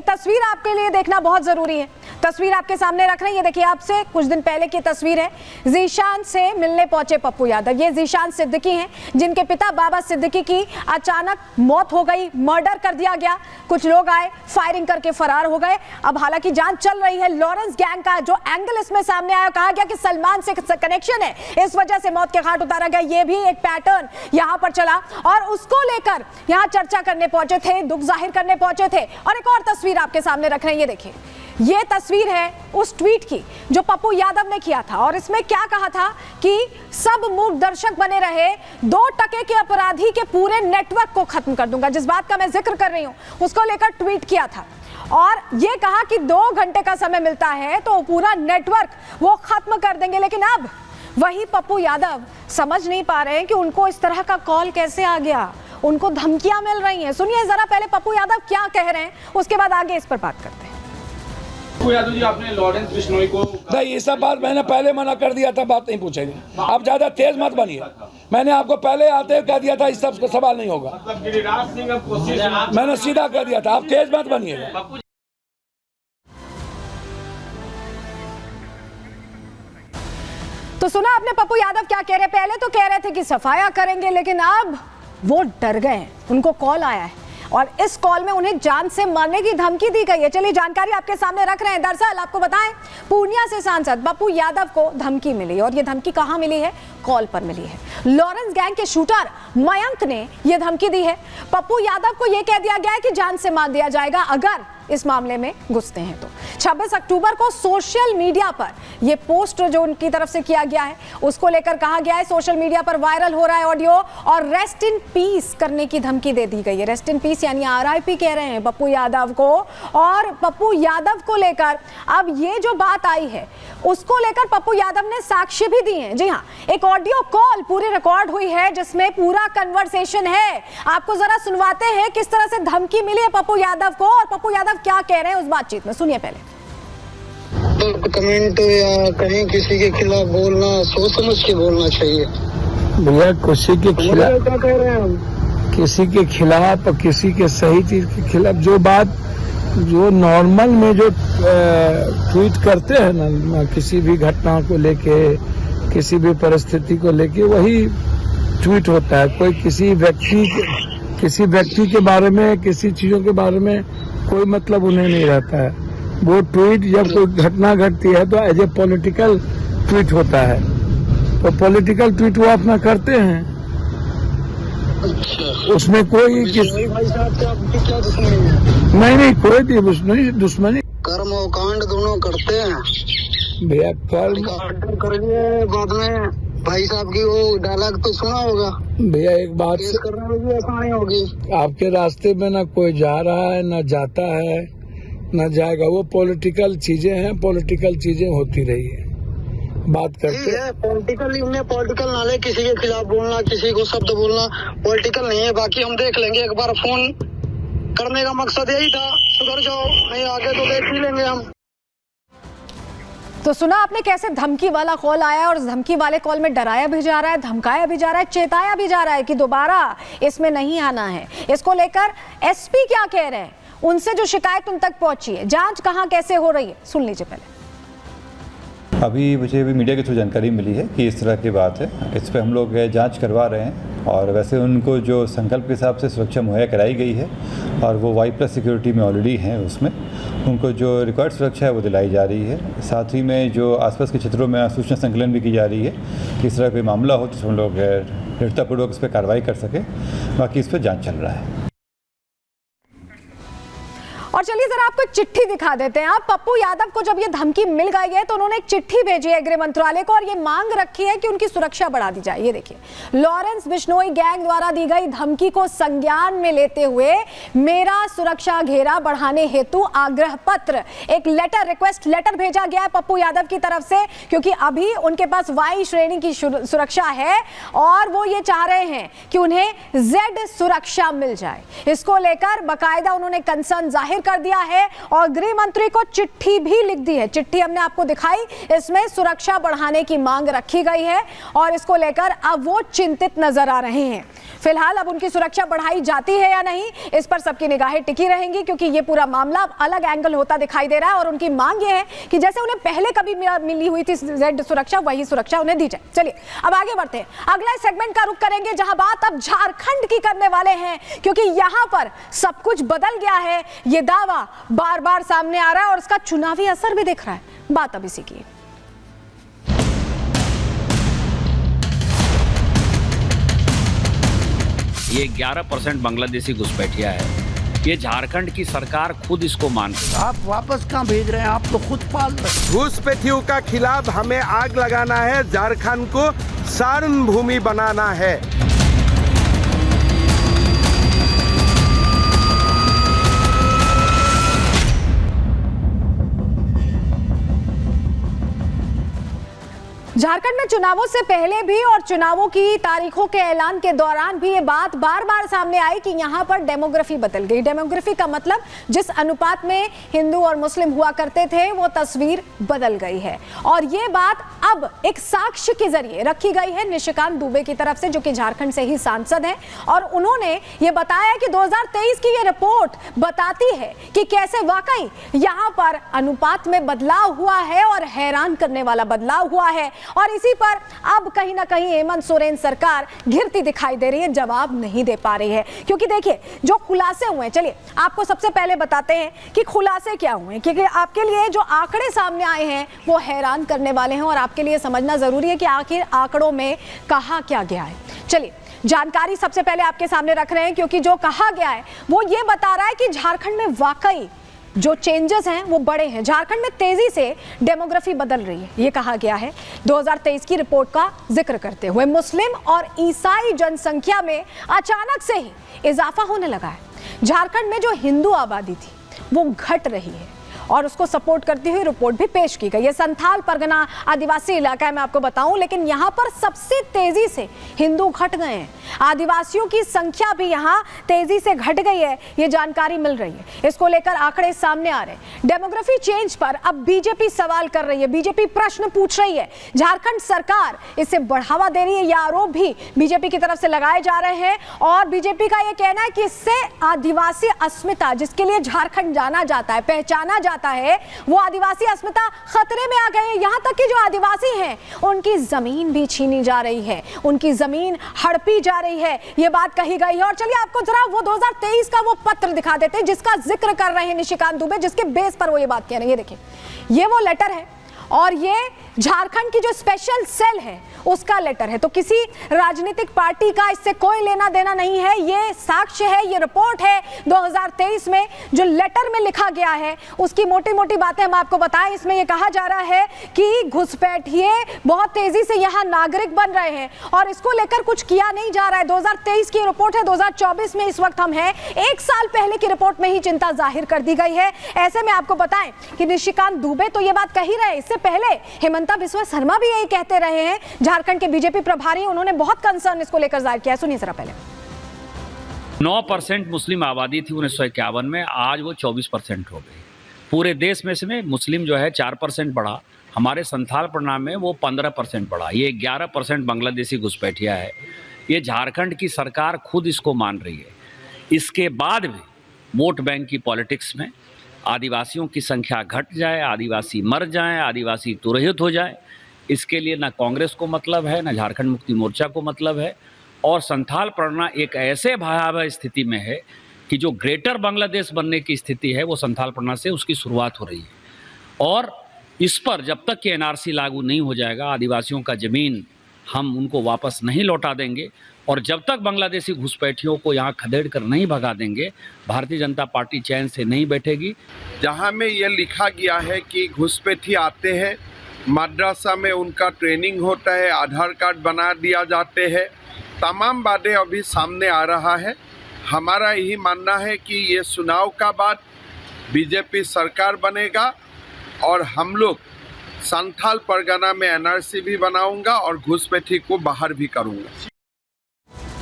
तस्वीर आपके लिए देखना बहुत जरूरी है। तस्वीर आपके सामने रख रहे हैं, ये देखिए आपसे कुछ दिन पहले की तस्वीर है। जीशान से मिलने पहुंचे पप्पू यादव। ये जीशान सिद्दीकी हैं जिनके पिता बाबा सिद्दीकी की अचानक मौत हो गई, मर्डर कर दिया गया। कुछ लोग आए, फायरिंग करके फरार हो गए। अब हालांकि जांच चल रही है। लॉरेंस गैंग का जो एंगल इसमें सामने आया, कहा गया कि सलमान से कनेक्शन है, इस वजह से मौत के घाट उतारा गया। ये भी एक पैटर्न यहां पर चला और उसको लेकर यहां चर्चा करने पहुंचे थे, दुख जाहिर करने पहुंचे थे। और एक और तस्वीर आपके सामने रख रहे हैं, ये देखिए, ये तस्वीर है उस ट्वीट की जो पप्पू यादव ने किया था। और इसमें क्या कहा था कि सब मूक दर्शक बने रहे, 2 टके के अपराधी के पूरे नेटवर्क को खत्म कर दूंगा। जिस बात का मैं जिक्र कर रही हूं उसको लेकर ट्वीट किया था और ये कहा कि 2 घंटे का समय मिलता है तो पूरा नेटवर्क वो खत्म कर देंगे। लेकिन अब वही पप्पू यादव समझ नहीं पा रहे हैं कि उनको इस तरह का कॉल कैसे आ गया, उनको धमकियां मिल रही हैं। सुनिए जरा पहले पप्पू यादव क्या कह रहे हैं, उसके बाद आगे इस पर बात करते हैं। पप्पू यादव जी, आपने लॉरेंस बिश्नोई को नहीं, ये सब बात मैंने पहले मना कर दिया था, बात नहीं पूछेंगे। आप ज्यादा तेज मत बनिए। मैंने आपको पहले आते कह दिया था इस सब सवाल नहीं होगा। मतलब गिरिराज सिंह अब कोशिश, मैंने सीधा कह दिया था, आप तेज मत बनिएगा। तो सुना आपने पप्पू यादव क्या कह रहे हैं। पहले तो कह रहे थे कि सफाया करेंगे, लेकिन अब वो डर गए हैं। उनको कॉल आया है और इस कॉल में उन्हें जान से मारने की धमकी दी गई है। चलिए जानकारी आपके सामने रख रहे हैं। दरअसल आपको बताएं, पूर्णिया से सांसद पप्पू यादव को धमकी मिली और ये धमकी कहां मिली है, कॉल पर मिली है। लॉरेंस गैंग के शूटर मयंक ने यह धमकी दी है। पप्पू यादव को यह कह दिया गया है कि जान से मार दिया जाएगा अगर इस मामले में घुसते हैं तो। 26 अक्टूबर को सोशल मीडिया पर यह पोस्ट जो उनकी तरफ से किया गया है उसको लेकर कहा गया है, सोशल मीडिया पर वायरल हो रहा है ऑडियो और रेस्ट इन पीस करने की धमकी दे दी गई है। रेस्ट इन पीस यानी RIP कह रहे हैं पप्पू यादव को। और पप्पू यादव को लेकर अब ये जो बात आई है उसको लेकर पप्पू यादव ने साक्ष्य भी दिए हैं। जी हाँ, एक ऑडियो कॉल पूरी रिकॉर्ड हुई है जिसमें पूरा कन्वर्सेशन है। आपको जरा सुनवाते हैं किस तरह से धमकी मिली है पप्पू यादव को और पप्पू यादव क्या कह रहे हैं उस बातचीत में। सुनिए पहले। तो कमेंट या कहीं किसी के खिलाफ बोलना सोच समझ के बोलना चाहिए भैया। किसी के खिलाफ, क्या कह रहे हैं, किसी के खिलाफ और किसी के सही चीज के खिलाफ जो बात जो नॉर्मल में जो ट्वीट करते हैं ना, किसी भी घटना को लेके, किसी भी परिस्थिति को लेके वही ट्वीट होता है। कोई किसी व्यक्ति के बारे में, किसी चीजों के बारे में कोई मतलब उन्हें नहीं रहता है। वो ट्वीट जब कोई घटना घटती है तो एज ए पॉलिटिकल ट्वीट होता है, तो पॉलिटिकल ट्वीट वो अपना करते हैं। उसमें कोई भाई साहब क्या दुश्मनी है? नहीं, कोई दुश्मनी। कर्म और कांड दोनों करते हैं भैया। कर्म करेंगे बाद में। भाई साहब की वो डायलॉग तो सुना होगा भैया, एक बात से करने में भी आसानी होगी। आपके रास्ते में ना कोई जा रहा है, ना जाता है, ना जाएगा। वो पॉलिटिकल चीजें हैं, पॉलिटिकल चीजें होती रही है, बात करते हैं। पॉलिटिकल नाले किसी के खिलाफ बोलना, किसी को शब्द बोलना पॉलिटिकल नहीं है। बाकी हम देख लेंगे। एक बार फोन करने का मकसद यही था, सुधर जाओ, नहीं आगे तो देख ही लेंगे हम। तो सुना आपने कैसे धमकी वाला कॉल आया और धमकी वाले कॉल में डराया भी जा रहा है, धमकाया भी जा रहा है, चेताया भी जा रहा है कि दोबारा इसमें नहीं आना है। इसको लेकर SP क्या कह रहे हैं, उनसे जो शिकायत उन तक पहुंची है, जांच कहां कैसे हो रही है, सुन लीजिए पहले। अभी मुझे भी मीडिया के थ्रू जानकारी मिली है कि इस तरह की बात है। इस पर हम लोग जांच करवा रहे हैं और वैसे उनको जो संकल्प के हिसाब से सुरक्षा मुहैया कराई गई है और वो Y+ सिक्योरिटी में ऑलरेडी हैं, उसमें उनको जो रिक्वायर्ड सुरक्षा है वो दिलाई जा रही है। साथ ही में जो आसपास के क्षेत्रों में सूचना संकलन भी की जा रही है कि इस तरह कोई मामला हो तो हम लोग दृढ़तापूर्वक इस पर कार्रवाई कर सके। बाकी इस पर जाँच चल रहा है। और चलिए जरा आपको एक चिट्ठी दिखा देते हैं। आप पप्पू यादव को जब ये धमकी मिल गई है तो उन्होंने एक चिट्ठी भेजी है गृह मंत्रालय को और ये मांग रखी है कि उनकी सुरक्षा बढ़ा दी जाए। ये देखिए, लॉरेंस बिश्नोई गैंग द्वारा दी गई धमकी को संज्ञान में लेते हुए मेरा सुरक्षा घेरा बढ़ाने हेतु आग्रह पत्र, एक लेटर, रिक्वेस्ट लेटर भेजा गया है पप्पू यादव की तरफ से, क्योंकि अभी उनके पास Y श्रेणी की सुरक्षा है और वो ये चाह रहे हैं कि उन्हें Z सुरक्षा मिल जाए। इसको लेकर बाकायदा उन्होंने कंसर्न जाहिर कर दिया है और गृह मंत्री को चिट्ठी भी लिख दी है। चिट्ठी हमने आपको दिखाई, इसमें सुरक्षा बढ़ाने की मांग रखी गई है और इसको लेकर अब वो चिंतित नजर आ रहे हैं। फिलहाल अब उनकी सुरक्षा बढ़ाई जाती है या नहीं, इस पर सबकी निगाहें टिकी रहेंगी, क्योंकि ये पूरा मामला अब अलग एंगल होता दिखाई दे रहा है और उनकी मांग ये है कि जैसे उन्हें पहले कभी मिली हुई थी जेड सुरक्षा, वही सुरक्षा उन्हें दी जाए। चलिए अब आगे बढ़ते हैं, अगला सेगमेंट का रुख करेंगे जहां बात अब झारखंड की करने वाले हैं, क्योंकि यहां पर सब कुछ बदल गया है। ये दावा बार बार सामने आ रहा है और उसका चुनावी असर भी दिख रहा है। बात अब इसी की। ये 11% बांग्लादेशी घुसपैठिया है। ये झारखंड की सरकार खुद इसको मान रही है। आप वापस कहाँ भेज रहे हैं? आप तो खुद पाल रहे हैं। घुसपैठियों का खिलाफ हमें आग लगाना है, झारखंड को सारण भूमि बनाना है। झारखंड में चुनावों से पहले भी और चुनावों की तारीखों के ऐलान के दौरान भी ये बात बार बार सामने आई कि यहाँ पर डेमोग्राफी बदल गई। डेमोग्राफी का मतलब जिस अनुपात में हिंदू और मुस्लिम हुआ करते थे वो तस्वीर बदल गई है और ये बात अब एक साक्ष्य के जरिए रखी गई है निशिकांत दुबे की तरफ से, जो कि झारखंड से ही सांसद हैं और उन्होंने ये बताया कि 2023 की ये रिपोर्ट बताती है कि कैसे वाकई यहाँ पर अनुपात में बदलाव हुआ है और हैरान करने वाला बदलाव हुआ है। और इसी पर अब कहीं ना कहीं हेमंत सोरेन सरकार घिरती दिखाई दे रही है, जवाब नहीं दे पा रही है, क्योंकि देखिए जो खुलासे हुए हैं, चलिए आपको सबसे पहले बताते हैं कि खुलासे क्या हुए हैं, क्योंकि आपके लिए जो आंकड़े सामने आए हैं वो हैरान करने वाले हैं और आपके लिए समझना जरूरी है कि आखिर आंकड़ों में कहा क्या गया है। चलिए जानकारी सबसे पहले आपके सामने रख रहे हैं, क्योंकि जो कहा गया है वो ये बता रहा है कि झारखंड में वाकई जो चेंजेस हैं वो बड़े हैं। झारखंड में तेजी से डेमोग्राफी बदल रही है, ये कहा गया है 2023 की रिपोर्ट का जिक्र करते हुए। मुस्लिम और ईसाई जनसंख्या में अचानक से ही इजाफा होने लगा है। झारखंड में जो हिंदू आबादी थी वो घट रही है और उसको सपोर्ट करती हुई रिपोर्ट भी पेश की गई। ये संथाल परगना आदिवासी इलाका है, मैं आपको बताऊं, लेकिन यहाँ पर सबसे तेजी से हिंदू घट गए हैं। आदिवासियों की संख्या भी यहाँ तेजी से घट गई है, ये जानकारी मिल रही है। इसको लेकर आंकड़े सामने आ रहे हैं। डेमोग्राफी चेंज पर अब बीजेपी सवाल कर रही है, बीजेपी प्रश्न पूछ रही है। झारखंड सरकार इसे बढ़ावा दे रही है, ये आरोप भी बीजेपी की तरफ से लगाए जा रहे हैं और बीजेपी का यह कहना है कि इससे आदिवासी अस्मिता, जिसके लिए झारखंड जाना जाता है, पहचाना जाता है, वो आदिवासी अस्मिता खतरे में आ गए हैं। यहां तक कि जो आदिवासी हैं उनकी जमीन भी छीनी जा रही है, उनकी जमीन हड़पी जा रही है, ये बात कही गई है। और चलिए आपको जरा वो 2023 का वो पत्र दिखा देते हैं जिसका जिक्र कर रहे हैं निशिकांत दुबे, जिसके बेस पर वो ये बात कह रहे हैं। ये देखिए, ये वो लेटर है और ये झारखंड की जो स्पेशल सेल है उसका लेटर है। तो किसी राजनीतिक पार्टी का इससे कोई लेना देना नहीं है, ये साक्ष्य है, ये रिपोर्ट है 2023 में जो लेटर में लिखा गया है उसकी मोटी मोटी बातें हम आपको बताएं। इसमें ये कहा जा रहा है कि घुसपैठिए बहुत तेजी से यहाँ नागरिक बन रहे हैं और इसको लेकर कुछ किया नहीं जा रहा है। 2023 की रिपोर्ट है, 2024 में इस वक्त हम हैं, एक साल पहले की रिपोर्ट में ही चिंता जाहिर कर दी गई है। ऐसे में आपको बताएं कि निशिकांत दुबे तो ये बात कही रहे, इससे पहले हेमंता बिस्वा शर्मा भी यही कहते रहे हैं, झारखंड के बीजेपी प्रभारी, उन्होंने बहुत कंसर्न इसको लेकर जाहिर किया है। सुनिए जरा पहले। 9% मुस्लिम आबादी थी 1951 में, आज वो 24% हो गई। पूरे देश में से मुस्लिम जो है 4% बढ़ा, हमारे संथाल प्रणाम में वो 15% बढ़ा। ये 11% बांग्लादेशी घुसपैठिया है। ये झारखंड की सरकार खुद इसको मान रही है। इसके बाद भी वोट बैंक की पॉलिटिक्स में आदिवासियों की संख्या घट जाए, आदिवासी मर जाएं, आदिवासी तुरहित हो जाए, इसके लिए ना कांग्रेस को मतलब है, ना झारखंड मुक्ति मोर्चा को मतलब है। और संथाल परगना एक ऐसे भयावह स्थिति में है कि जो ग्रेटर बांग्लादेश बनने की स्थिति है वो संथाल परगना से उसकी शुरुआत हो रही है। और इस पर जब तक कि एनआरसी लागू नहीं हो जाएगा, आदिवासियों का ज़मीन हम उनको वापस नहीं लौटा देंगे और जब तक बांग्लादेशी घुसपैठियों को यहाँ खदेड़ कर नहीं भगा देंगे, भारतीय जनता पार्टी चैन से नहीं बैठेगी। जहाँ में ये लिखा गया है कि घुसपैठी आते हैं, मद्रासा में उनका ट्रेनिंग होता है, आधार कार्ड बना दिया जाते हैं, तमाम बातें अभी सामने आ रहा है। हमारा यही मानना है कि ये चुनाव का बाद बीजेपी सरकार बनेगा और हम लोग संथाल परगना में एनआरसी भी बनाऊंगा और घुसपैठी को बाहर भी करूंगा।